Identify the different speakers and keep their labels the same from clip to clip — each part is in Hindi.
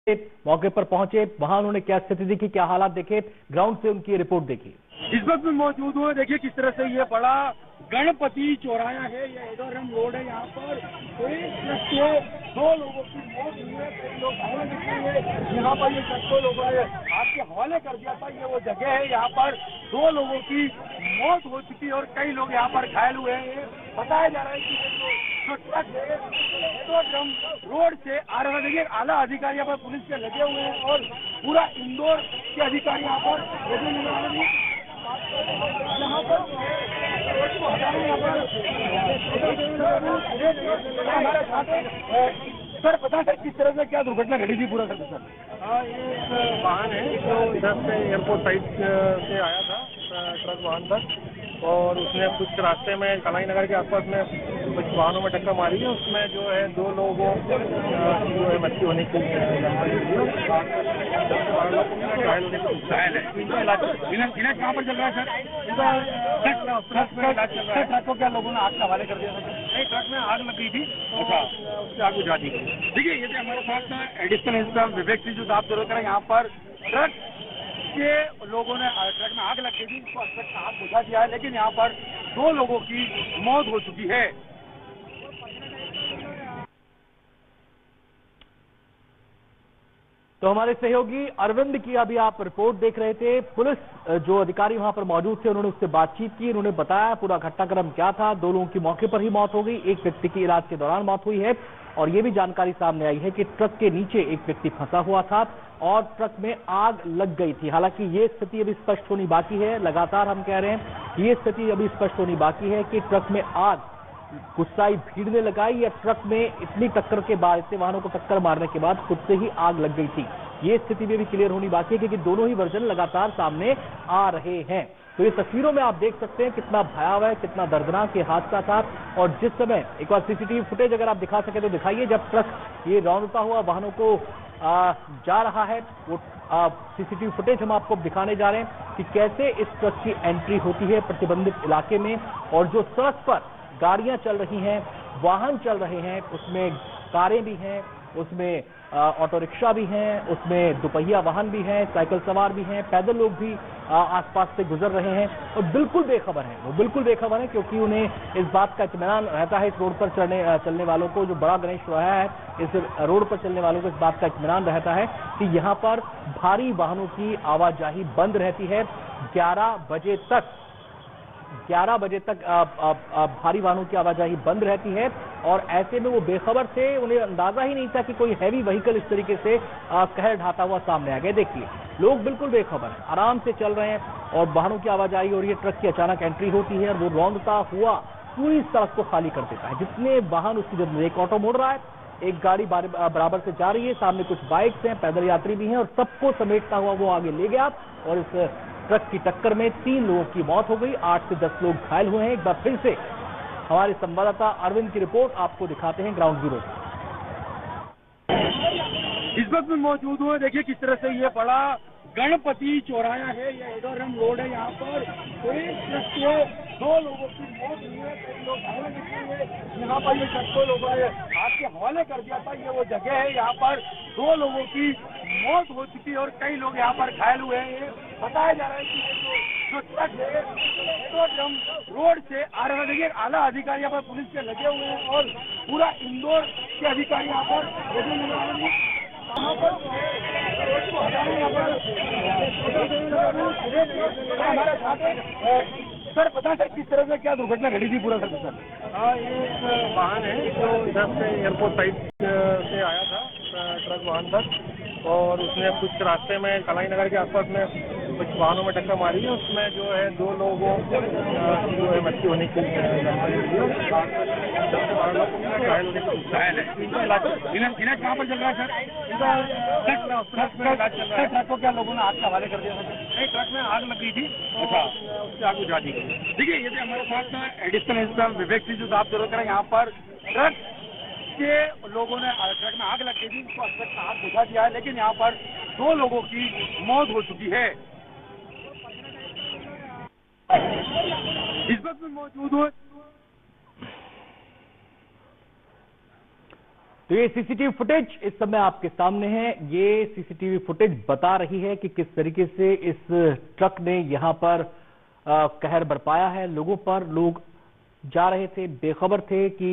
Speaker 1: मौके पर पहुंचे, वहां उन्होंने क्या स्थिति देखी, क्या हालात देखे, ग्राउंड से उनकी रिपोर्ट देखी।
Speaker 2: इस वक्त में मौजूद हुए, देखिए किस तरह से ये बड़ा गणपति चौराया है, ये एडोरम रोड है। यहाँ पर एक ट्रक से 2 लोगों की मौत हुई है, कई लोग घायल हुए। यहाँ पर ये ट्रक को लोगों ने आपके हवाले कर दिया था। ये वो जगह है, यहाँ पर 2 लोगों की मौत हो चुकी है और कई लोग यहाँ पर घायल हुए हैं। बताया जा रहा है कि जो ट्रक है एडोरम रोड से आ रहा है। देखिए आला अधिकारी यहाँ पर पुलिस के लगे हुए हैं और पूरा इंदौर के अधिकारी यहाँ पर लगे हुए हैं। यहाँ पर हमारे साथ सर पता सर किस तरह से क्या दुर्घटना घटी थी पूरा सर?
Speaker 3: ये एक वाहन है जो इधर से एयरपोर्ट साइड से आया था ट्रक वाहन पर, और उसने कुछ रास्ते में कलाई नगर के आसपास में कुछ वाहनों में टक्कर मारी है। उसमें जो है 2 लोगों की जो है मृत्यु होने की जानकारी मिली है। 10 से 12 लोग घायल होने की घायल है। इनका
Speaker 2: इलाज कहाँ पर चल रहा है सर? ट्रक को क्या लोगों ने आग के हवाले कर दिया था?
Speaker 3: नहीं, ट्रक में आग लग गई थी, उससे आग बुझा दी गई।
Speaker 2: देखिए ये हमारे साथ एडिशनल इंस्पेक्टर विवेक सिंह जो साहब जरूर करें। यहाँ पर ट्रक के लोगों ने ट्रक में आग लग गई थी, इसको आग बुझा दिया है, लेकिन यहाँ पर 2 लोगों की मौत हो चुकी है।
Speaker 1: तो हमारे सहयोगी अरविंद की अभी आप रिपोर्ट देख रहे थे। पुलिस जो अधिकारी वहां पर मौजूद थे, उन्होंने उससे बातचीत की, उन्होंने बताया पूरा घटनाक्रम क्या था। 2 लोगों की मौके पर ही मौत हो गई, एक व्यक्ति की इलाज के दौरान मौत हुई है। और यह भी जानकारी सामने आई है कि ट्रक के नीचे एक व्यक्ति फंसा हुआ था और ट्रक में आग लग गई थी। हालांकि ये स्थिति अभी स्पष्ट होनी बाकी है। लगातार हम कह रहे हैं कि ये स्थिति अभी स्पष्ट होनी बाकी है कि ट्रक में आग गुस्साई भीड़ ने लगाई या ट्रक में इतनी टक्कर के बाद, इतने वाहनों को टक्कर मारने के बाद खुद से ही आग लग गई थी। ये स्थिति भी क्लियर होनी बाकी है क्योंकि दोनों ही वर्जन लगातार सामने आ रहे हैं। तो ये तस्वीरों में आप देख सकते हैं कितना भयावह है, कितना दर्दनाक ये हादसा था। और जिस समय एक बार सीसीटीवी फुटेज अगर आप दिखा सके तो दिखाइए, जब ट्रक ये रौंदता हुआ वाहनों को जा रहा है, वो सीसीटीवी फुटेज हम आपको दिखाने जा रहे हैं कि कैसे इस ट्रक की एंट्री होती है प्रतिबंधित इलाके में। और जो सड़क पर गाड़ियां चल रही हैं, वाहन चल रहे हैं, उसमें कारें भी हैं, उसमें ऑटो रिक्शा भी हैं, उसमें दुपहिया वाहन भी हैं, साइकिल सवार भी हैं, पैदल लोग भी आसपास से गुजर रहे हैं और बिल्कुल बेखबर हैं। वो बिल्कुल बेखबर हैं क्योंकि उन्हें इस बात का इत्मीनान रहता है, इस रोड पर चलने वालों को, जो बड़ा गणेश चौराहा है, इस रोड पर चलने वालों को इस बात का इत्मीनान रहता है कि यहाँ पर भारी वाहनों की आवाजाही बंद रहती है। 11 बजे तक भारी वाहनों की आवाजाही बंद रहती है। और ऐसे में वो बेखबर थे, उन्हें अंदाजा ही नहीं था कि कोई हैवी व्हीकल इस तरीके से कहर ढाता हुआ सामने आ गया। देखिए लोग बिल्कुल बेखबर हैं, आराम से चल रहे हैं और वाहनों की आवाजाही हो रही है। ट्रक की अचानक एंट्री होती है और वो रौंदता हुआ पूरी सड़क को खाली कर देता है। जितने वाहन उसकी जब एक ऑटो मोड़ रहा है, एक गाड़ी बराबर से जा रही है, सामने कुछ बाइक्स हैं, पैदल यात्री भी हैं, और सबको समेटता हुआ वो आगे ले गया और इस ट्रक की टक्कर में 3 लोगों की मौत हो गई, 8 से 10 लोग घायल हुए हैं। एक बार फिर से हमारे संवाददाता अरविंद की रिपोर्ट आपको दिखाते हैं ग्राउंड जीरो।
Speaker 2: इस वक्त में मौजूद हुए, देखिए किस तरह से ये बड़ा गणपति चौराया है, ये एडोरम रोड है। यहाँ पर एक ट्रक से 2 लोगों की मौत हुई है, कई लोग घायल हुए। यहाँ पर ये ट्रक को लोगों ने आपके हवाले कर दिया था। ये वो जगह है, यहाँ पर 2 लोगों की मौत हो चुकी है और कई लोग यहाँ पर घायल हुए हैं। बताया जा रहा है कि जो ट्रक है एडोरम रोड से आ रहा है। देखिए आला अधिकारी यहाँ पर पुलिस के लगे हुए हैं और पूरा इंदौर के अधिकारी यहाँ पर लगे हुए हैं। यहाँ पर हमारे साथ सर पता सर किस तरह से क्या दुर्घटना घटी थी पूरा सर?
Speaker 3: ये एक वाहन है जो इधर से एयरपोर्ट साइड से आया था ट्रक वाहन पर, और उसने कुछ रास्ते में कलाई नगर के आसपास में कुछ वाहनों में टक्कर मारी है। उसमें जो है 2 लोगों की जो है मृत्यु होने की जानकारी मिली है। 10 से 12 लोग घायल होने की घायल है।
Speaker 2: इलाज कहाँ पर चल रहा है सर? ट्रक को क्या लोगों ने आग के हवाले कर दिया था?
Speaker 3: नहीं, ट्रक में आग लग गई थी, उससे आग बुझा दी गई।
Speaker 2: देखिए ये हमारे साथ एडिशनल इंस्पेक्टर विवेक सिंह जो साहब जरूर करें। यहाँ पर ट्रक के लोगों ने ट्रक में आग लग गई थी, इसको आग बुझा दिया है, लेकिन यहाँ पर 2 लोगों की मौत हो चुकी है। इस वक्त में मौजूद हुए
Speaker 1: तो ये सीसीटीवी फुटेज इस समय आपके सामने है। ये सीसीटीवी फुटेज बता रही है कि किस तरीके से इस ट्रक ने यहां पर कहर बरपाया है लोगों पर। लोग जा रहे थे, बेखबर थे कि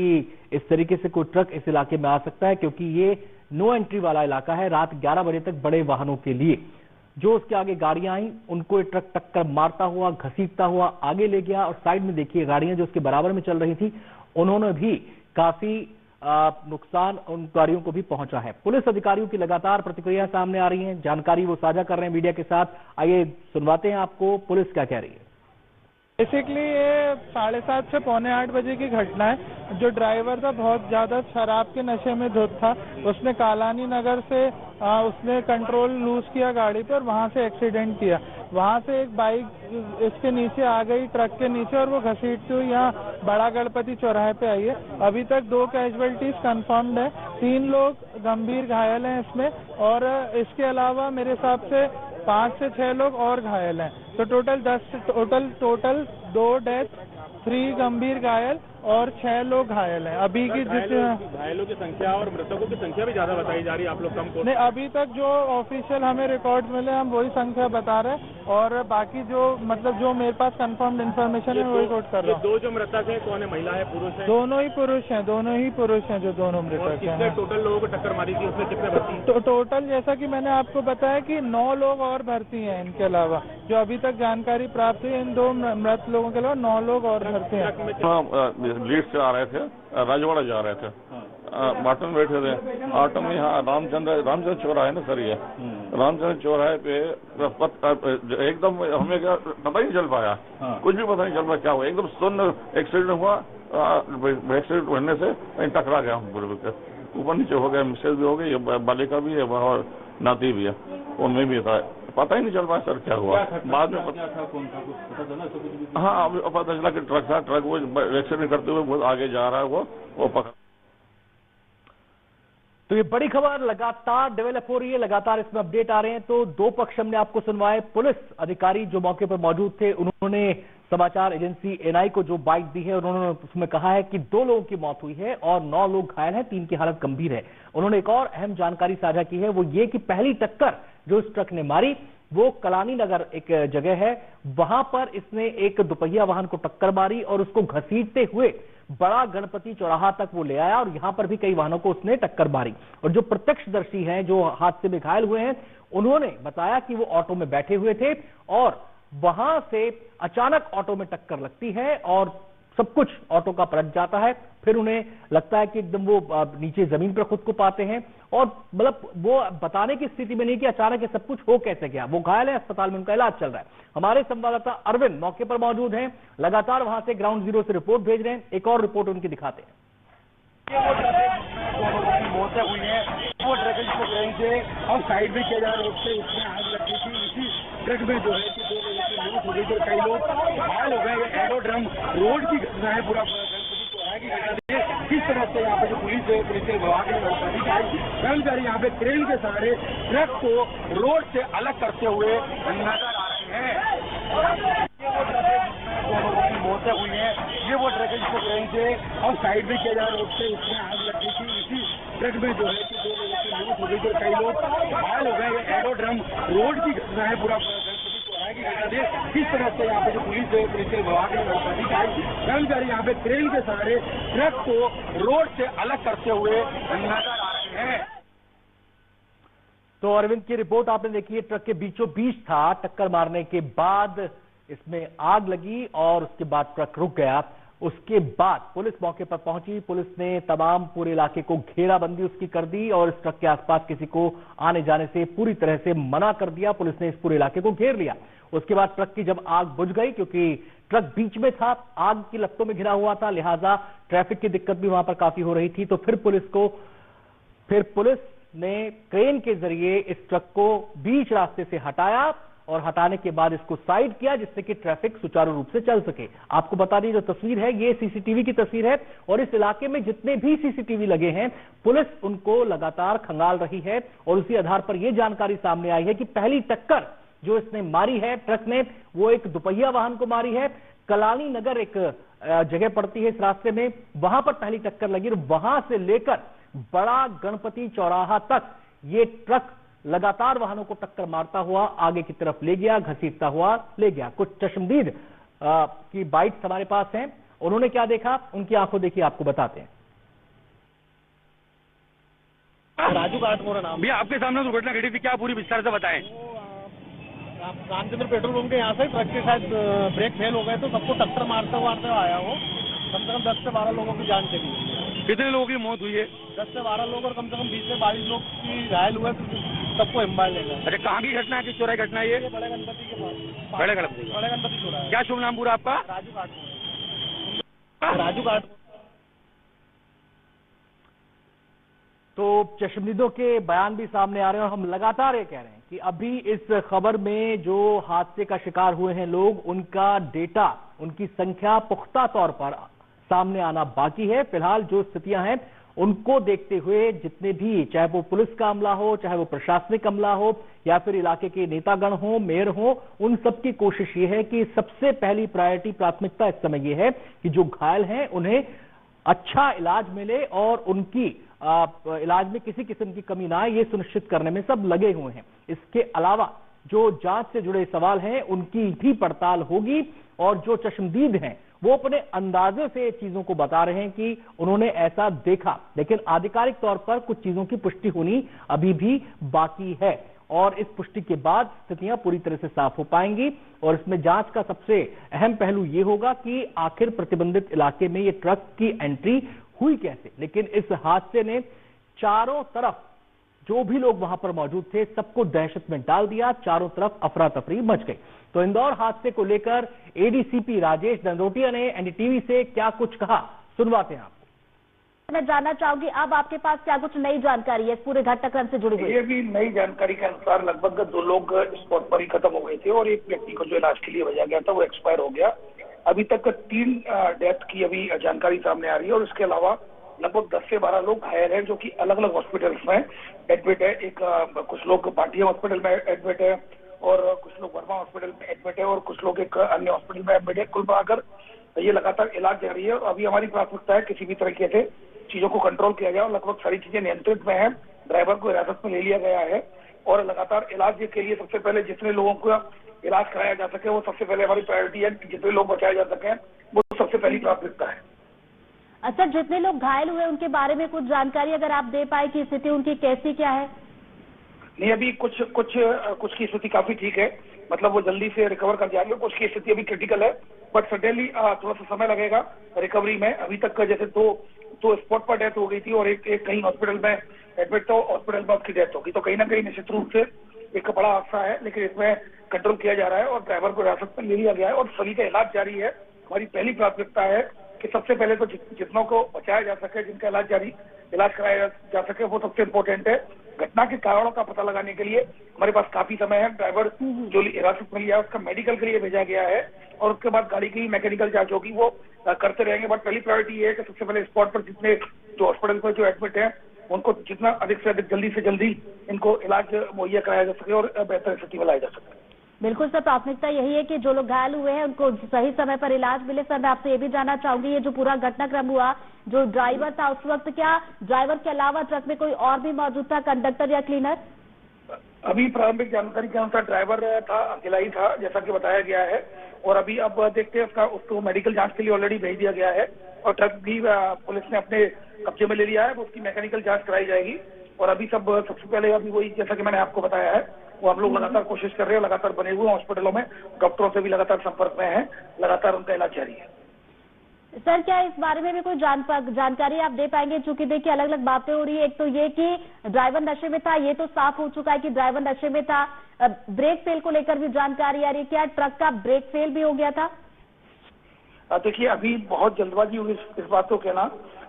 Speaker 1: इस तरीके से कोई ट्रक इस इलाके में आ सकता है, क्योंकि ये नो एंट्री वाला इलाका है। रात 11 बजे तक बड़े वाहनों के लिए जो उसके आगे गाड़ियां आई उनको ये ट्रक टक्कर मारता हुआ, घसीटता हुआ आगे ले गया। और साइड में देखिए गाड़ियां जो उसके बराबर में चल रही थी, उन्होंने भी काफी नुकसान उन गाड़ियों को भी पहुंचा है। पुलिस अधिकारियों की लगातार प्रतिक्रिया सामने आ रही है, जानकारी वो साझा कर रहे हैं मीडिया के साथ। आइए सुनवाते हैं आपको पुलिस क्या कह रही है।
Speaker 4: बेसिकली ये 7:30 से 7:45 बजे की घटना है। जो ड्राइवर था बहुत ज्यादा शराब के नशे में धुत था। उसने कालानी नगर से उसने कंट्रोल लूज किया गाड़ी पर, वहां से एक्सीडेंट किया। वहां से एक बाइक इसके नीचे आ गई, ट्रक के नीचे, और वो घसीटती हुई यहाँ बड़ा गणपति चौराहे पे आई है। अभी तक 2 कैजुअलिटीज कंफर्म्ड है, 3 लोग गंभीर घायल हैं इसमें, और इसके अलावा मेरे हिसाब से 5 से 6 लोग और घायल हैं। तो टोटल 2 डेथ, 3 गंभीर घायल और 6 लोग घायल हैं। अभी की
Speaker 3: घायलों की संख्या और मृतकों की संख्या भी ज्यादा बताई जा रही है। आप लोग कम
Speaker 4: नहीं, अभी तक जो ऑफिशियल हमें रिकॉर्ड मिले हम वही संख्या बता रहे हैं, और बाकी जो जो मेरे पास कंफर्म्ड इन्फॉर्मेशन है वही कोट कर रहा हूँ।
Speaker 3: 2 जो मृतक है कौन है, महिला है, पुरुष है?
Speaker 4: दोनों ही पुरुष हैं जो दोनों मृतक हैं।
Speaker 3: टोटल लोगों को टक्कर मारी थी, उसमें कितने भर्ती?
Speaker 4: तो टोटल जैसा कि मैंने आपको बताया कि 9 लोग और भर्ती हैं। इनके अलावा जो अभी तक जानकारी प्राप्त हुई, इन 2 मृत लोगों के अलावा 9 लोग और भर्ती हैं।
Speaker 5: लीड से आ रहे थे, राजवाड़ा जा रहे थे, ऑटो में बैठे थे। ऑटो में यहाँ रामचंद्र चौराहे ना सर, ये रामचंद्र चौराहे पे एकदम हमें क्या पता ही नहीं चल पाया, कुछ भी पता नहीं चल पाया क्या हुआ। एकदम सुन्न एक्सीडेंट हुआ, एक्सीडेंट होने से कहीं टकरा गया, ऊपर नीचे हो गया, मिसेज भी हो गई, बालिका भी है और नाती भी है, उनमें भी था। पता ही नहीं चल पाया सर क्या हुआ। बाद में हाँ अभी पता चला कि ट्रक था, ट्रक वो एक्सीडेंट करते हुए बहुत आगे जा रहा है, वो पकड़।
Speaker 1: तो ये बड़ी खबर लगातार डेवलप हो रही है, लगातार इसमें अपडेट आ रहे हैं। तो 2 पक्ष हमने आपको सुनवाए। पुलिस अधिकारी जो मौके पर मौजूद थे, उन्होंने समाचार एजेंसी एनआई को जो बाइट दी है, उन्होंने उसमें कहा है कि 2 लोगों की मौत हुई है और 9 लोग घायल हैं, 3 की हालत गंभीर है। उन्होंने एक और अहम जानकारी साझा की है, वो ये कि पहली टक्कर जो इस ट्रक ने मारी वो कलानी नगर एक जगह है, वहां पर इसने एक दुपहिया वाहन को टक्कर मारी और उसको घसीटते हुए बड़ा गणपति चौराहा तक वो ले आया, और यहां पर भी कई वाहनों को उसने टक्कर मारी। और जो प्रत्यक्षदर्शी हैं, जो हादसे में घायल हुए हैं, उन्होंने बताया कि वो ऑटो में बैठे हुए थे और वहां से अचानक ऑटो में टक्कर लगती है और सब कुछ ऑटो का पलट जाता है। फिर उन्हें लगता है कि एकदम वो नीचे जमीन पर खुद को पाते हैं, और मतलब वो बताने की स्थिति में नहीं कि अचानक ये सब कुछ हो कैसे गया। वो घायल है, अस्पताल में उनका इलाज चल रहा है। हमारे संवाददाता अरविंद मौके पर मौजूद हैं, लगातार वहां से ग्राउंड जीरो से रिपोर्ट भेज रहे हैं। एक और रिपोर्ट उनकी दिखाते हैं।
Speaker 2: मौतें हुई है, वो ट्रक जिसको ट्रेन से और साइड भी किया जा रहा है, रोड से उसमें आग लगी थी। इसी ट्रक में जो है कि 2 लोगों की मौत हो गई और कई लोग घायल हो गए। एरोड्रम रोड की घटना है, पूरा की घटना है। किस तरह से यहाँ पे जो पुलिस विभाग कर्मचारी यहाँ पे क्रेन के सहारे ट्रक को रोड से अलग करते हुए नजर आ रहे हैं। मौतें हुई है, ये वो ट्रक है जिसको ट्रेन से और साइड भी किया जा रहा है, रोड से उसमें आग लगी थी। इसी ट्रक में जो है कि 2 लोगों की मौत हो गई और कई लोग घायल हो गए। एरोड्रम रोड की घटना है, पूरा की घटना है। किस तरह से यहाँ पे जो पुलिस विभाग कर्मचारी यहाँ पे क्रेन के सहारे ट्रक को रोड से अलग करते हुए नजर आ रहे हैं।
Speaker 1: तो अरविंद की रिपोर्ट आपने देखी है, ट्रक के बीचों बीच था, टक्कर मारने के बाद इसमें आग लगी और उसके बाद ट्रक रुक गया। उसके बाद पुलिस मौके पर पहुंची, पुलिस ने तमाम पूरे इलाके को घेराबंदी उसकी कर दी और इस ट्रक के आसपास किसी को आने जाने से पूरी तरह से मना कर दिया। पुलिस ने इस पूरे इलाके को घेर लिया। उसके बाद ट्रक की जब आग बुझ गई, क्योंकि ट्रक बीच में था, आग की लपटों में घिरा हुआ था, लिहाजा ट्रैफिक की दिक्कत भी वहां पर काफी हो रही थी। तो फिर पुलिस ने क्रेन के जरिए इस ट्रक को बीच रास्ते से हटाया और हटाने के बाद इसको साइड किया, जिससे कि ट्रैफिक सुचारू रूप से चल सके। आपको बता दी जो तस्वीर है, ये सीसीटीवी की तस्वीर है, और इस इलाके में जितने भी सीसीटीवी लगे हैं, पुलिस उनको लगातार खंगाल रही है। और उसी आधार पर यह जानकारी सामने आई है कि पहली टक्कर जो इसने मारी है ट्रक ने, वो एक दुपहिया वाहन को मारी है। कलानी नगर एक जगह पड़ती है इस रास्ते में, वहां पर पहली टक्कर लगी और वहां से लेकर बड़ा गणपति चौराहा तक ये ट्रक लगातार वाहनों को टक्कर मारता हुआ आगे की तरफ ले गया, घसीटता हुआ ले गया। कुछ चश्मदीद की बाइट्स हमारे पास हैं, उन्होंने क्या देखा, उनकी आंखों देखिए, आपको बताते हैं।
Speaker 2: राजू काटमोरा नाम। भैया आपके सामने दुर्घटना घटी थी, क्या पूरी विस्तार से बताएं।
Speaker 3: रामचंद्र पेट्रोल पंप के यहाँ से ट्रक के साथ ब्रेक फेल हो गए तो सबको टक्कर मारते हुए आया वो। कम से कम 10 से 12 लोगों की जान चली।
Speaker 2: कितने लोगों की मौत हुई है?
Speaker 3: 10 से 12 लोग और कम से कम 20 से 22 लोग की घायल हुए, तो सबको हिम्बाल लेगा।
Speaker 2: अच्छा, कहाँ की घटना है, किस चौराहे घटना है ये?
Speaker 3: बड़े गणपति के पास।
Speaker 2: बड़े गणपति
Speaker 3: चौराहा।
Speaker 2: क्या शुभ नाम पूरा आपका?
Speaker 3: राजू काटमोरा।
Speaker 1: तो चश्मदीदों के बयान भी सामने आ रहे हैं और हम लगातार ये कह रहे हैं कि अभी इस खबर में जो हादसे का शिकार हुए हैं लोग, उनका डेटा, उनकी संख्या पुख्ता तौर पर सामने आना बाकी है। फिलहाल जो स्थितियां हैं उनको देखते हुए जितने भी, चाहे वो पुलिस का अमला हो, चाहे वो प्रशासनिक अमला हो, या फिर इलाके के नेतागण हो, मेयर हो, उन सबकी कोशिश ये है कि सबसे पहली प्रायोरिटी, प्राथमिकता इस समय ये है कि जो घायल हैं उन्हें अच्छा इलाज मिले और उनकी इलाज में किसी किस्म की कमी ना आए, ये सुनिश्चित करने में सब लगे हुए हैं। इसके अलावा जो जांच से जुड़े सवाल हैं उनकी भी पड़ताल होगी और जो चश्मदीद हैं वो अपने अंदाजे से चीजों को बता रहे हैं कि उन्होंने ऐसा देखा, लेकिन आधिकारिक तौर पर कुछ चीजों की पुष्टि होनी अभी भी बाकी है और इस पुष्टि के बाद स्थितियां पूरी तरह से साफ हो पाएंगी। और इसमें जांच का सबसे अहम पहलू यह होगा कि आखिर प्रतिबंधित इलाके में ये ट्रक की एंट्री हुई कैसे। लेकिन इस हादसे ने चारों तरफ जो भी लोग वहां पर मौजूद थे सबको दहशत में डाल दिया, चारों तरफ अफरा तफरी मच गई। तो इंदौर हादसे को लेकर एडीसीपी राजेश दंडोटिया ने एनडीटीवी से क्या कुछ कहा, सुनवाते हैं आपको।
Speaker 6: मैं जानना चाहूंगी अब आपके पास क्या कुछ नई जानकारी है इस पूरे घटनाक्रम से जुड़ी हुई?
Speaker 7: ये भी नई जानकारी के अनुसार लगभग 2 लोग स्पॉट पर ही खत्म हो गए थे और एक व्यक्ति को जो इलाज के लिए भेजा गया था वो एक्सपायर हो गया। अभी तक 3 डेथ की अभी जानकारी सामने आ रही है और इसके अलावा लगभग 10 से 12 लोग घायल हैं जो कि अलग अलग हॉस्पिटल्स में एडमिट है। एक कुछ लोग पाटिया हॉस्पिटल में एडमिट है और कुछ लोग वर्मा हॉस्पिटल में एडमिट है और कुछ लोग एक अन्य हॉस्पिटल में एडमिट है। कुल मिलाकर ये लगातार इलाज जारी है। अभी हमारी प्राथमिकता है किसी भी तरीके से चीजों को कंट्रोल किया जाए और लगभग सारी चीजें नियंत्रित में है। ड्राइवर को हिरासत में ले लिया गया है और लगातार इलाज के लिए सबसे पहले जितने लोगों को इलाज कराया जा सके वो सबसे पहले हमारी प्रायोरिटी है। जितने लोग बचाए जा सके वो सबसे पहली प्राथमिकता है।
Speaker 6: अच्छा, जितने लोग घायल हुए उनके बारे में कुछ जानकारी अगर आप दे पाए कि स्थिति उनकी कैसी क्या है?
Speaker 7: नहीं, अभी कुछ की स्थिति काफी ठीक है, मतलब वो जल्दी से रिकवर कर जाएंगे। कुछ की स्थिति अभी क्रिटिकल है बट सडनली थोड़ा सा समय लगेगा रिकवरी में। अभी तक जैसे दो स्पॉट पर डेथ हो गई थी और एक कहीं हॉस्पिटल में एडमिट था, हॉस्पिटल में उसकी डेथ होगी। तो कहीं ना कहीं निश्चित रूप से एक बड़ा हादसा है, लेकिन इसमें कंट्रोल किया जा रहा है और ड्राइवर को हिरासत में ले लिया गया है और सभी का इलाज जारी है। हमारी पहली प्राथमिकता है कि सबसे पहले तो जितनों को बचाया जा सके, जिनका इलाज कराया जा सके, वो सबसे इम्पोर्टेंट है। घटना के कारणों का पता लगाने के लिए हमारे पास काफी समय है। ड्राइवर जो हिरासत में लिया है उसका मेडिकल के लिए भेजा गया है और उसके बाद गाड़ी की मैकेनिकल जांच होगी, वो करते रहेंगे। बट पहली प्रायोरिटी ये है कि सबसे पहले स्पॉट पर जितने जो हॉस्पिटल पर जो एडमिट है उनको जितना अधिक से अधिक जल्दी से जल्दी इनको इलाज मुहैया कराया जा सके और बेहतर स्थिति में लाया जा सके।
Speaker 6: बिल्कुल सर, प्राथमिकता यही है कि जो लोग घायल हुए हैं उनको सही समय पर इलाज मिले। सर, मैं आपसे ये भी जानना चाहूंगी, ये जो पूरा घटनाक्रम हुआ, जो ड्राइवर था उस वक्त, क्या ड्राइवर के अलावा ट्रक में कोई और भी मौजूद था, कंडक्टर या क्लीनर?
Speaker 7: अभी प्रारंभिक जानकारी के अनुसार ड्राइवर था, अकेला ही था जैसा कि बताया गया है और अभी अब देखते हैं उसको मेडिकल जांच के लिए ऑलरेडी भेज दिया गया है और ट्रक भी पुलिस ने अपने कब्जे में ले लिया है। उसकी मैकेनिकल जांच कराई जाएगी और अभी सबसे पहले अभी वही जैसा कि मैंने आपको बताया है वो हम लोग लगातार कोशिश कर रहे हैं, लगातार बने हुए हॉस्पिटलों में, डॉक्टरों से भी लगातार संपर्क में है, लगातार उनका इलाज जारी है।
Speaker 6: सर, क्या इस बारे में भी कोई जानकारी आप दे पाएंगे? चूंकि देखिए अलग अलग बातें हो रही है। एक तो ये कि ड्राइवर नशे में था, ये तो साफ हो चुका है कि ड्राइवर नशे में था। ब्रेक फेल को लेकर भी जानकारी आ रही है, क्या ट्रक का ब्रेक फेल भी हो गया था?
Speaker 7: देखिए, अभी बहुत जल्दबाजी हुई इस बात को कहना,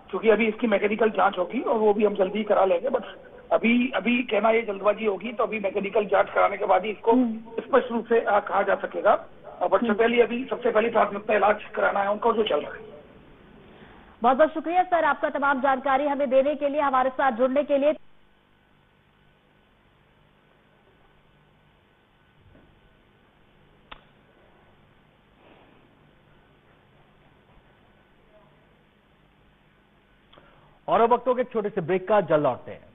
Speaker 7: क्योंकि अभी इसकी मैकेनिकल जांच होगी और वो भी हम जल्दी करा लेंगे। बट अभी कहना ये जल्दबाजी होगी तो अभी मैकेनिकल जांच कराने के बाद ही इसको स्पष्ट रूप से कहा जा सकेगा। बट सबसे पहली प्राथमिकता इलाज कराना है उनका जो चल रहा है।
Speaker 6: बहुत बहुत शुक्रिया सर आपका तमाम जानकारी हमें देने के लिए, हमारे साथ जुड़ने के लिए।
Speaker 1: और अब वक्तों के एक छोटे से ब्रेक का जल्द लौटते हैं।